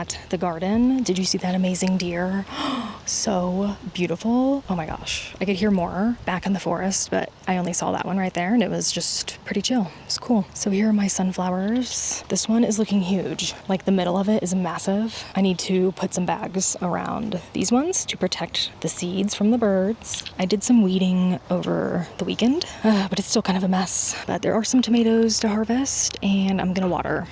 at the garden. Did you see that amazing deer? So beautiful. Oh my gosh. I could hear more back in the forest, but I only saw that one right there and it was just pretty chill. It's cool. So here are my sunflowers. This one is looking huge. Like the middle of it is massive. I need to put some bags around these ones to protect the seeds from the birds. I did some weeding over the weekend, but it's still kind of a mess. But there are some tomatoes to harvest and I'm gonna water.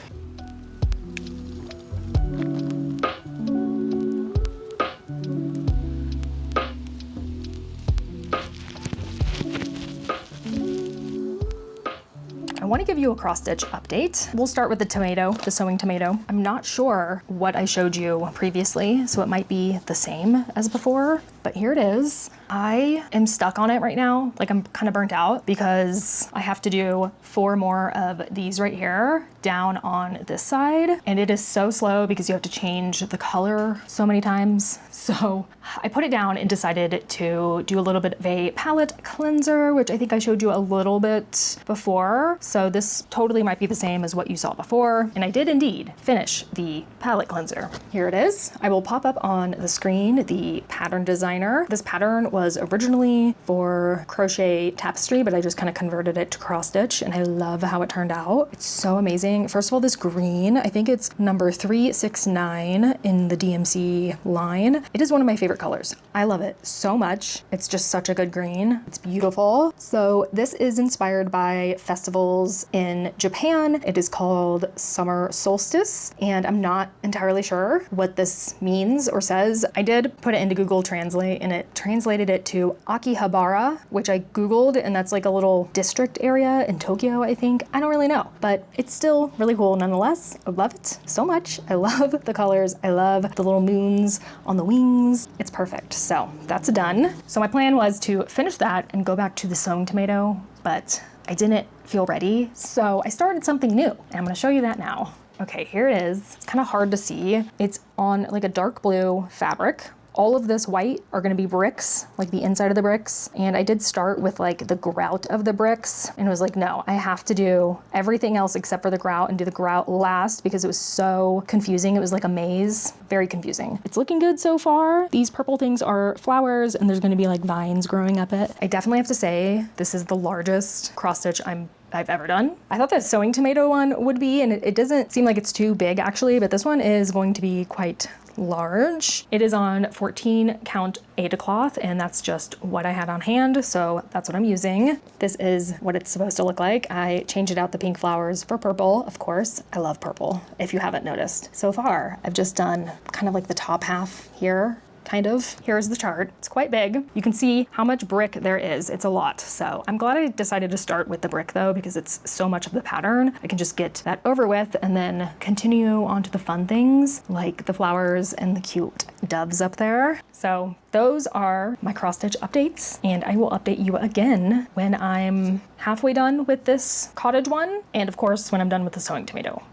I want to give you a cross stitch update. We'll start with the tomato, the sewing tomato. I'm not sure what I showed you previously, so it might be the same as before, but here it is. I am stuck on it right now. Like I'm kind of burnt out because I have to do 4 more of these right here down on this side. And it is so slow because you have to change the color so many times. So I put it down and decided to do a little bit of a palette cleanser, which I think I showed you a little bit before. So this totally might be the same as what you saw before. And I did indeed finish the palette cleanser. Here it is. I will pop up on the screen the pattern designer. This pattern was originally for crochet tapestry, but I just kind of converted it to cross stitch and I love how it turned out. It's so amazing. First of all, this green, I think it's number 369 in the DMC line. It is one of my favorite colors. I love it so much. It's just such a good green. It's beautiful. So this is inspired by festivals in Japan. It is called Summer Solstice, and I'm not entirely sure what this means or says. I did put it into Google Translate and it translated it to Akihabara, which I Googled, and that's like a little district area in Tokyo, I think. I don't really know, but it's still really cool nonetheless. I love it so much. I love the colors. I love the little moons on the wings. It's perfect. So that's done. So my plan was to finish that and go back to the sewing tomato, but I didn't feel ready. So I started something new and I'm gonna show you that now. Okay, here it is. It's kind of hard to see. It's on like a dark blue fabric. All of this white are gonna be bricks, like the inside of the bricks. And I did start with like the grout of the bricks and was like, no, I have to do everything else except for the grout and do the grout last because it was so confusing. It was like a maze, very confusing. It's looking good so far. These purple things are flowers and there's gonna be like vines growing up it. I definitely have to say, this is the largest cross stitch I've ever done. I thought that sewing tomato one would be, and it doesn't seem like it's too big actually, but this one is going to be quite large. It is on 14 count Aida cloth, and that's just what I had on hand, so that's what I'm using. This is what it's supposed to look like. I changed out the pink flowers for purple, of course. I love purple, if you haven't noticed. So far, I've just done kind of like the top half here. Kind of. Here's the chart. It's quite big. You can see how much brick there is. It's a lot. So I'm glad I decided to start with the brick though, because it's so much of the pattern. I can just get that over with and then continue on to the fun things like the flowers and the cute doves up there. So those are my cross stitch updates, and I will update you again when I'm halfway done with this cottage one. And of course, when I'm done with the sewing tomato.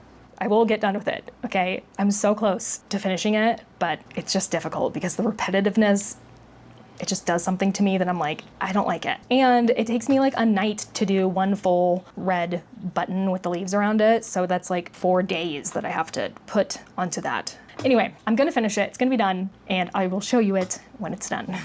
I will get done with it, okay? I'm so close to finishing it, but it's just difficult because the repetitiveness, it just does something to me that I'm like, I don't like it. And it takes me like a night to do one full red button with the leaves around it. So that's like 4 days that I have to put onto that. Anyway, I'm gonna finish it, it's gonna be done, and I will show you it when it's done.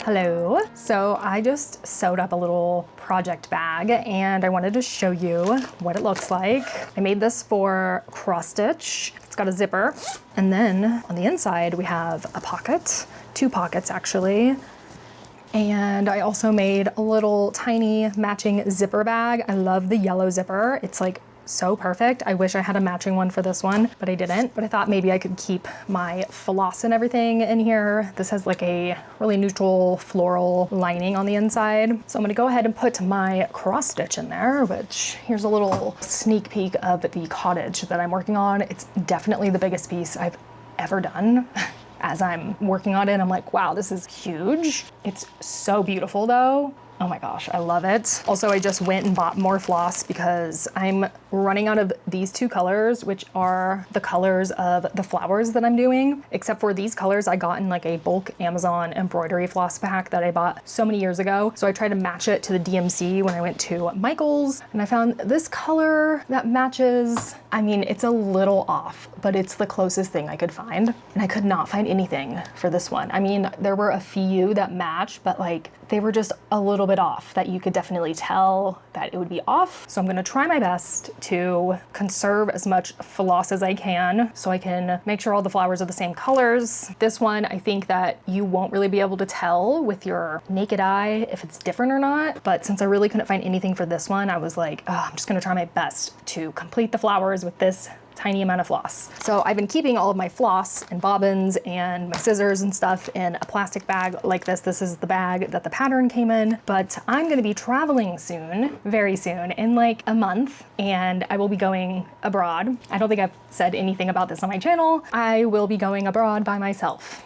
Hello. So I just sewed up a little project bag and I wanted to show you what it looks like. I made this for cross stitch. It's got a zipper. And then on the inside we have a pocket, 2 pockets actually. And I also made a little tiny matching zipper bag. I love the yellow zipper. It's like so perfect. I wish I had a matching one for this one, but I didn't. But I thought maybe I could keep my floss and everything in here. This has like a really neutral floral lining on the inside. So I'm gonna go ahead and put my cross stitch in there, which here's a little sneak peek of the cottage that I'm working on. It's definitely the biggest piece I've ever done. As I'm working on it, I'm like, wow, this is huge. It's so beautiful though. Oh my gosh, I love it. Also, I just went and bought more floss because I'm running out of these two colors, which are the colors of the flowers that I'm doing. Except for these colors I got in like a bulk Amazon embroidery floss pack that I bought so many years ago. So I tried to match it to the DMC when I went to Michael's, and I found this color that matches. I mean, it's a little off, but it's the closest thing I could find. And I could not find anything for this one. I mean, there were a few that matched, but like they were just a little bit off that you could definitely tell that it would be off. So I'm gonna try my best to conserve as much floss as I can so I can make sure all the flowers are the same colors. This one, I think that you won't really be able to tell with your naked eye if it's different or not. But since I really couldn't find anything for this one, I was like, oh, I'm just gonna try my best to complete the flowers with this tiny amount of floss. So I've been keeping all of my floss and bobbins and my scissors and stuff in a plastic bag like this. This is the bag that the pattern came in, but I'm gonna be traveling soon, very soon, in like a month, and I will be going abroad. I don't think I've said anything about this on my channel. I will be going abroad by myself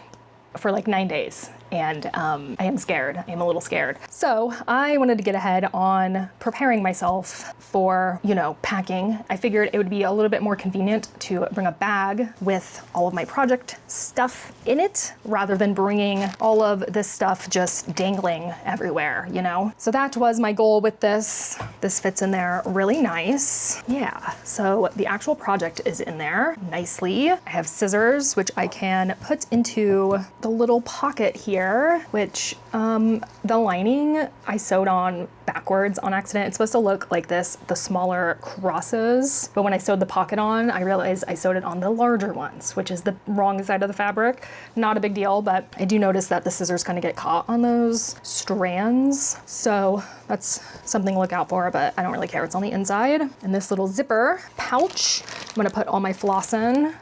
for like 9 days. And I am scared. I am a little scared. So I wanted to get ahead on preparing myself for, you know, packing. I figured it would be a little bit more convenient to bring a bag with all of my project stuff in it rather than bringing all of this stuff just dangling everywhere, you know? So that was my goal with this. This fits in there really nice. Yeah, so the actual project is in there nicely. I have scissors, which I can put into the little pocket here, which the lining I sewed on backwards on accident. It's supposed to look like this, the smaller crosses. But when I sewed the pocket on, I realized I sewed it on the larger ones, which is the wrong side of the fabric. Not a big deal, but I do notice that the scissors kind of get caught on those strands. So that's something to look out for, but I don't really care. It's on the inside. And this little zipper pouch, I'm gonna put all my floss in.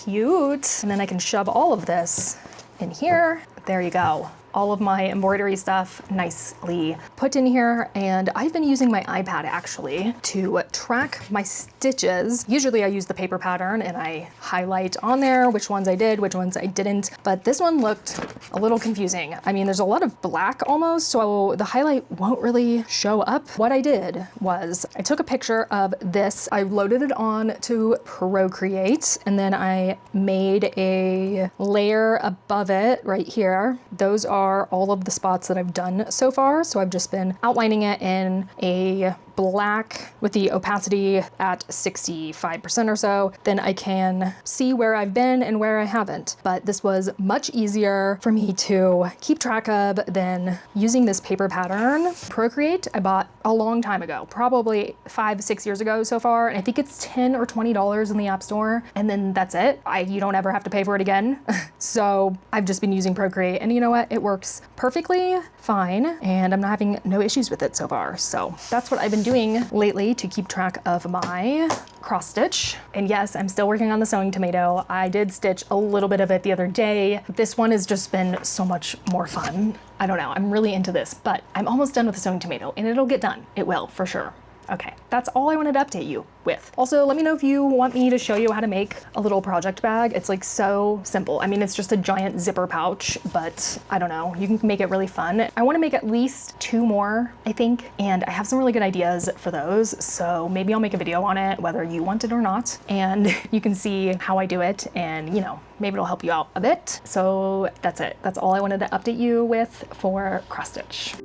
Cute. And then I can shove all of this in here. There you go. All of my embroidery stuff nicely put in here. And I've been using my iPad actually to track my stitches. Usually I use the paper pattern and I highlight on there which ones I did, which ones I didn't. But this one looked a little confusing. I mean, there's a lot of black almost, so the highlight won't really show up. What I did was I took a picture of this. I loaded it on to Procreate, and then I made a layer above it right here. Those are all of the spots that I've done so far. So I've just been outlining it in a black with the opacity at 65% or so. Then I can see where I've been and where I haven't. But this was much easier for me to keep track of than using this paper pattern. Procreate I bought a long time ago, probably 5-6 years ago so far. And I think it's $10 or $20 in the App Store. And then that's it. You don't ever have to pay for it again. So I've just been using Procreate, and you know what? It works perfectly fine, and I'm not having no issues with it so far. So that's what I've been doing lately to keep track of my cross stitch. And yes, I'm still working on the sewing tomato. I did stitch a little bit of it the other day. This one has just been so much more fun. I don't know, I'm really into this, but I'm almost done with the sewing tomato, and it'll get done. It will, for sure. Okay, that's all I wanted to update you with. Also, let me know if you want me to show you how to make a little project bag. It's like so simple. I mean, it's just a giant zipper pouch, but I don't know, you can make it really fun. I want to make at least 2 more, I think, and I have some really good ideas for those. So maybe I'll make a video on it, whether you want it or not, and you can see how I do it, and you know, maybe it'll help you out a bit. So that's it. That's all I wanted to update you with for cross stitch.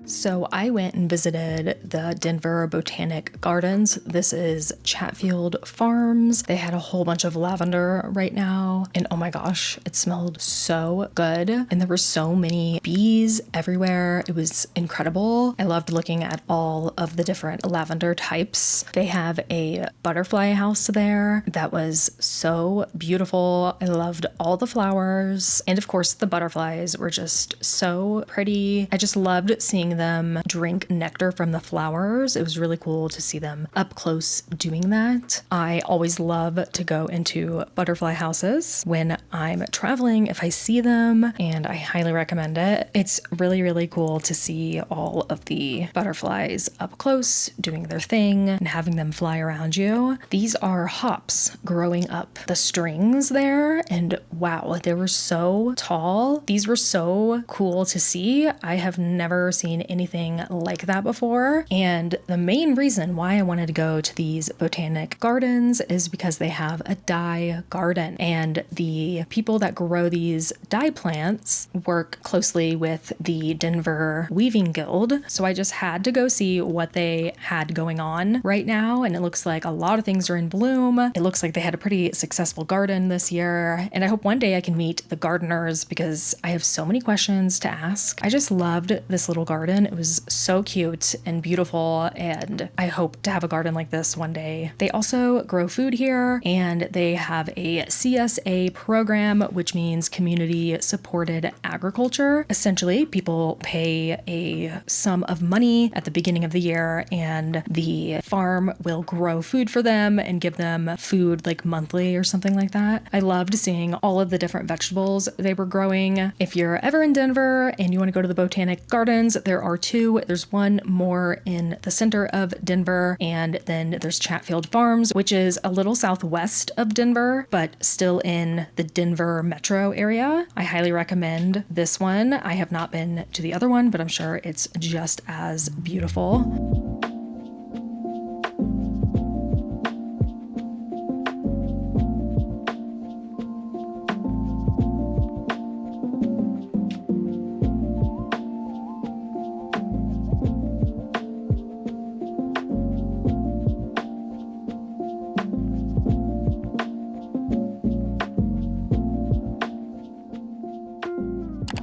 So I went and visited the Denver Botanic Gardens. This is Chatfield Farms. They had a whole bunch of lavender right now, and oh my gosh, it smelled so good. And there were so many bees everywhere. It was incredible. I loved looking at all of the different lavender types. They have a butterfly house there that was so beautiful. I loved all the flowers, and of course the butterflies were just so pretty. I just loved seeing them them drink nectar from the flowers. It was really cool to see them up close doing that. I always love to go into butterfly houses when I'm traveling if I see them, and I highly recommend it. It's really, really cool to see all of the butterflies up close doing their thing and having them fly around you. These are hops growing up the strings there, and wow, they were so tall. These were so cool to see. I have never seen anything like that before, and the main reason why I wanted to go to these botanic gardens is because they have a dye garden, and the people that grow these dye plants work closely with the Denver Weaving Guild. So I just had to go see what they had going on right now, and it looks like a lot of things are in bloom. It looks like they had a pretty successful garden this year, and I hope one day I can meet the gardeners because I have so many questions to ask. I just loved this little garden. It was so cute and beautiful, and I hope to have a garden like this one day. They also grow food here, and they have a CSA program, which means community supported agriculture. Essentially, people pay a sum of money at the beginning of the year, and the farm will grow food for them and give them food like monthly or something like that. I loved seeing all of the different vegetables they were growing. If you're ever in Denver and you want to go to the Botanic Gardens, there are two. There's one more in the center of Denver, and then there's Chatfield Farms, which is a little southwest of Denver, but still in the Denver metro area. I highly recommend this one. I have not been to the other one, but I'm sure it's just as beautiful.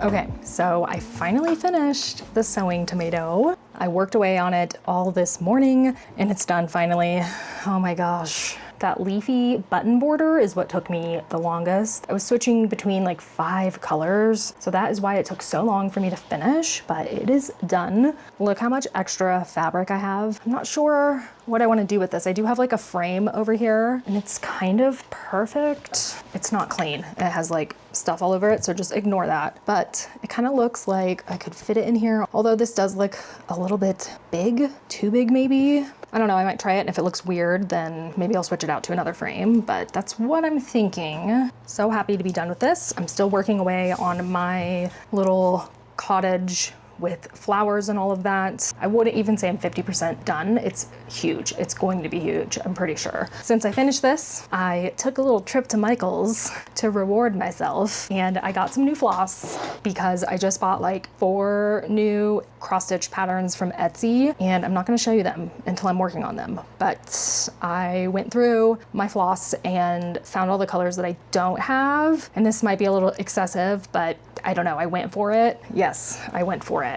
Okay, so I finally finished the sewing tomato. I worked away on it all this morning and it's done finally. Oh my gosh. That leafy button border is what took me the longest. I was switching between like 5 colors, so that is why it took so long for me to finish, but it is done. Look how much extra fabric I have. I'm not sure what I want to do with this. I do have like a frame over here and it's kind of perfect. It's not clean. It has like stuff all over it, so just ignore that. But it kind of looks like I could fit it in here, although this does look a little bit big, too big maybe. I don't know, I might try it, and if it looks weird, then maybe I'll switch it out to another frame, but that's what I'm thinking. So happy to be done with this. I'm still working away on my little cottage with flowers and all of that. I wouldn't even say I'm 50% done. It's huge. It's going to be huge, I'm pretty sure. Since I finished this, I took a little trip to Michael's to reward myself, and I got some new floss because I just bought like 4 new cross-stitch patterns from Etsy, and I'm not going to show you them until I'm working on them. But I went through my floss and found all the colors that I don't have, and this might be a little excessive, but I don't know, I went for it. Yes, I went for it.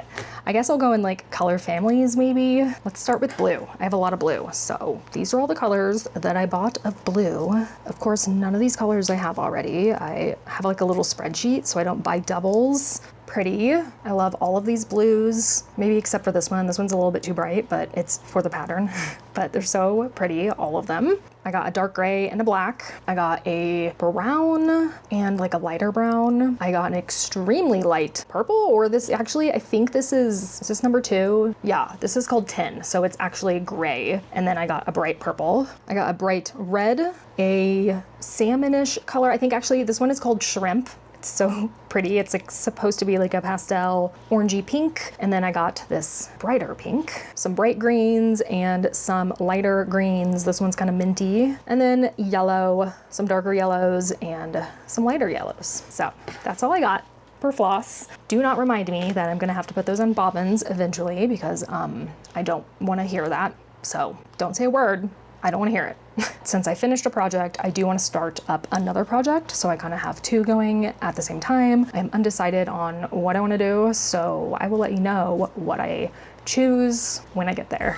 I guess I'll go in like color families maybe. Let's start with blue. I have a lot of blue. So these are all the colors that I bought of blue. Of course, none of these colors I have already. I have like a little spreadsheet so I don't buy doubles. Pretty. I love all of these blues, maybe except for this one. This one's a little bit too bright, but it's for the pattern. But they're so pretty, all of them. I got a dark gray and a black. I got a brown and like a lighter brown. I got an extremely light purple, or this actually, I think this is this number 2? Yeah, this is called tin, so it's actually gray. And then I got a bright purple. I got a bright red, a salmonish color. I think actually this one is called shrimp. So pretty. It's like supposed to be like a pastel orangey pink. And then I got this brighter pink, some bright greens and some lighter greens. This one's kind of minty. And then yellow, some darker yellows and some lighter yellows. So that's all I got for floss. Do not remind me that I'm gonna have to put those on bobbins eventually because I don't wanna hear that. So don't say a word. I don't want to hear it. Since I finished a project, I do want to start up another project, so I kind of have 2 going at the same time. I'm undecided on what I want to do, so I will let you know what I choose when I get there.